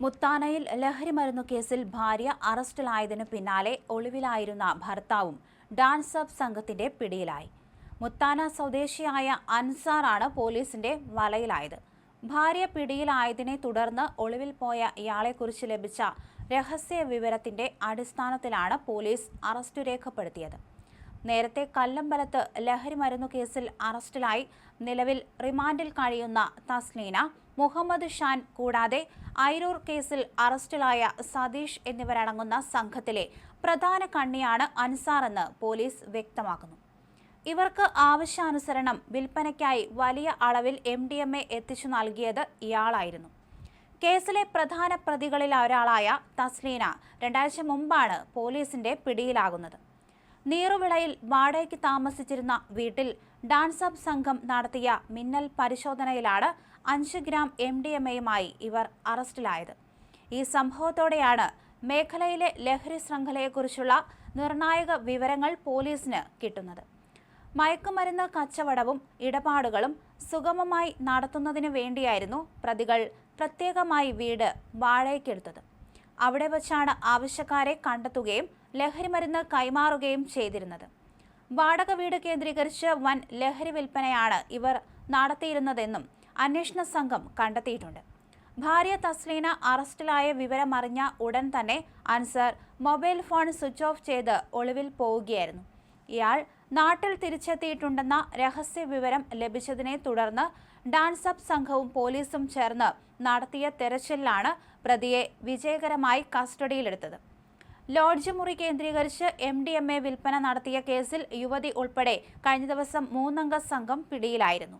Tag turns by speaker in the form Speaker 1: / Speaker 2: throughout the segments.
Speaker 1: മുത്താനയിൽ ലഹരിമരുന്നു കേസിൽ ഭാര്യ അറസ്റ്റിലായതിനു പിന്നാലെ ഒളിവിലായിരുന്ന ഭർത്താവും ഡാൻസ് അപ്പ് സംഘത്തിന്റെ പിടിയിലായി. മുത്താന സ്വദേശിയായ അൻസാറാണ് പോലീസിന്റെ വലയിലായത്. ഭാര്യ പിടിയിലായതിനെ തുടർന്ന് ഒളിവിൽ പോയ ഇയാളെക്കുറിച്ച് ലഭിച്ച രഹസ്യ വിവരത്തിന്റെ അടിസ്ഥാനത്തിലാണ് പോലീസ് അറസ്റ്റ് രേഖപ്പെടുത്തിയത്. നേരത്തെ കല്ലമ്പലത്ത് ലഹരിമരുന്നു കേസിൽ അറസ്റ്റിലായി നിലവിൽ റിമാൻഡിൽ കഴിയുന്ന തസ്ലീന, മുഹമ്മദ് ഷാൻ കൂടാതെ ഐരൂർ കേസിൽ അറസ്റ്റിലായ സതീഷ് എന്നിവരടങ്ങുന്ന സംഘത്തിലെ പ്രധാന കണ്ണിയാണ് അൻസാർ എന്ന് പോലീസ് വ്യക്തമാക്കുന്നു. ഇവർക്ക് ആവശ്യാനുസരണം വിൽപ്പനയ്ക്കായി വലിയ അളവിൽ MDMA എത്തിച്ചു നൽകിയത് ഇയാളായിരുന്നു. കേസിലെ പ്രധാന പ്രതികളിൽ ഒരാളായ തസ്ലീന 2 ആഴ്ച മുമ്പാണ് പോലീസിന്റെ പിടിയിലാകുന്നത്. നീറുവിളയിൽ വാടകയ്ക്ക് താമസിച്ചിരുന്ന വീട്ടിൽ ഡാൻസ് അപ്പ് സംഘം നടത്തിയ മിന്നൽ പരിശോധനയിലാണ് 5 ഗ്രാം MDMAയുമായി ഇവർ അറസ്റ്റിലായത്. ഈ സംഭവത്തോടെയാണ് മേഖലയിലെ ലഹരി ശൃംഖലയെക്കുറിച്ചുള്ള നിർണായക വിവരങ്ങൾ പോലീസിന് കിട്ടുന്നത്. മയക്കുമരുന്ന് കച്ചവടവും ഇടപാടുകളും സുഗമമായി നടത്തുന്നതിനു വേണ്ടിയായിരുന്നു പ്രതികൾ പ്രത്യേകമായി വീട് വാടകയ്ക്കെടുത്തത്. അവിടെ വച്ചാണ് ആവശ്യക്കാരെ കണ്ടെത്തുകയും ലഹരിമരുന്ന് കൈമാറുകയും ചെയ്തിരുന്നത്. വാടക വീട് കേന്ദ്രീകരിച്ച് വൻ ലഹരി വിൽപ്പനയാണ് ഇവർ നടത്തിയിരുന്നതെന്നും അന്വേഷണ സംഘം കണ്ടെത്തിയിട്ടുണ്ട്. ഭാര്യ തസ്ലീന അറസ്റ്റിലായ വിവരമറിഞ്ഞ ഉടൻ തന്നെ Ansar mobile phone switch off ചെയ്ത് ഒളിവിൽ പോവുകയായിരുന്നു. ഇയാൾ നാട്ടിൽ തിരിച്ചെത്തിയിട്ടുണ്ടെന്ന രഹസ്യ വിവരം ലഭിച്ചതിനെ തുടർന്ന് ഡാൻസ് അപ്പ് സംഘവും പോലീസും ചേർന്ന് നടത്തിയ തെരച്ചിലിലാണ് പ്രതിയെ വിജയകരമായി കസ്റ്റഡിയിലെടുത്തത്. ലോഡ്ജ് മുറി കേന്ദ്രീകരിച്ച് MDMA വിൽപ്പന നടത്തിയ കേസിൽ യുവതി ഉൾപ്പെടെ കഴിഞ്ഞ ദിവസം 3 അംഗ സംഘം പിടിയിലായിരുന്നു.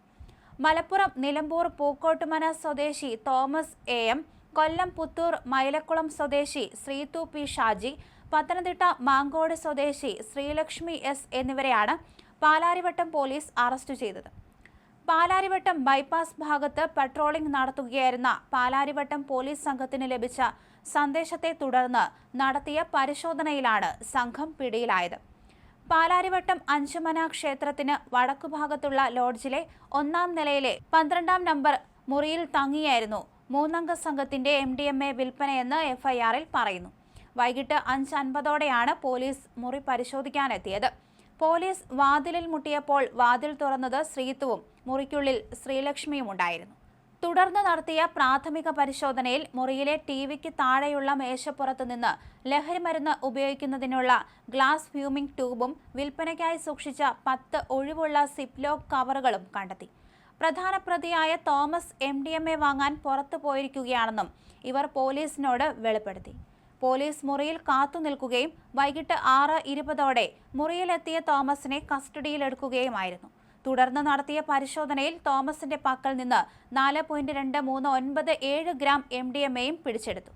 Speaker 1: മലപ്പുറം നിലമ്പൂർ പൂക്കോട്ടുമന സ്വദേശി തോമസ് AM, കൊല്ലം പുത്തൂർ മൈലക്കുളം സ്വദേശി ശ്രീതു P ഷാജി, പത്തനംതിട്ട മാങ്കോട് സ്വദേശി ശ്രീലക്ഷ്മി S എന്നിവരെയാണ് പാലാരിവട്ടം പോലീസ് അറസ്റ്റ് ചെയ്തത്. പാലാരിവട്ടം ബൈപ്പാസ് ഭാഗത്ത് പട്രോളിംഗ് നടത്തുകയായിരുന്ന പാലാരിവട്ടം പോലീസ് സംഘത്തിന് ലഭിച്ച സന്ദേശത്തെ തുടർന്ന് നടത്തിയ പരിശോധനയിലാണ് സംഘം പിടിയിലായത്. പാലാരിവട്ടം അഞ്ചുമന ക്ഷേത്രത്തിന് വടക്കുഭാഗത്തുള്ള ലോഡ്ജിലെ 1-ാം നിലയിലെ 12-ാം നമ്പർ മുറിയിൽ തങ്ങിയായിരുന്നു 3 അംഗ സംഘത്തിന്റെ MDMA വിൽപ്പനയെന്ന് FIR-ൽ പറയുന്നു. വൈകിട്ട് 5:50ഓടെയാണ് പോലീസ് മുറി പരിശോധിക്കാനെത്തിയത്. പോലീസ് വാതിലിൽ മുട്ടിയപ്പോൾ വാതിൽ തുറന്നത് ശ്രീതുവും മുറിക്കുള്ളിൽ ശ്രീലക്ഷ്മിയും ഉണ്ടായിരുന്നു. തുടർന്ന് നടത്തിയ പ്രാഥമിക പരിശോധനയിൽ മുറിയിലെ TVക്ക് താഴെയുള്ള മേശപ്പുറത്ത് നിന്ന് ലഹരിമരുന്ന് ഉപയോഗിക്കുന്നതിനുള്ള ഗ്ലാസ് ഫ്യൂമിംഗ് ട്യൂബും വിൽപ്പനയ്ക്കായി സൂക്ഷിച്ച 10 ഒഴിവുള്ള സിപ്ലോക്ക് കവറുകളും കണ്ടെത്തി. പ്രധാന പ്രതിയായ തോമസ് MDMA വാങ്ങാൻ പുറത്തു പോയിരിക്കുകയാണെന്നും ഇവർ പോലീസിനോട് വെളിപ്പെടുത്തി. പോലീസ് മുറിയിൽ കാത്തുനിൽക്കുകയും വൈകിട്ട് 6:20ഓടെ മുറിയിലെത്തിയ തോമസിനെ കസ്റ്റഡിയിലെടുക്കുകയുമായിരുന്നു. തുടർന്ന് നടത്തിയ പരിശോധനയിൽ തോമസിന്റെ പക്കൽ നിന്ന് 4.239 ഗ്രാം MDMAയും പിടിച്ചെടുത്തു.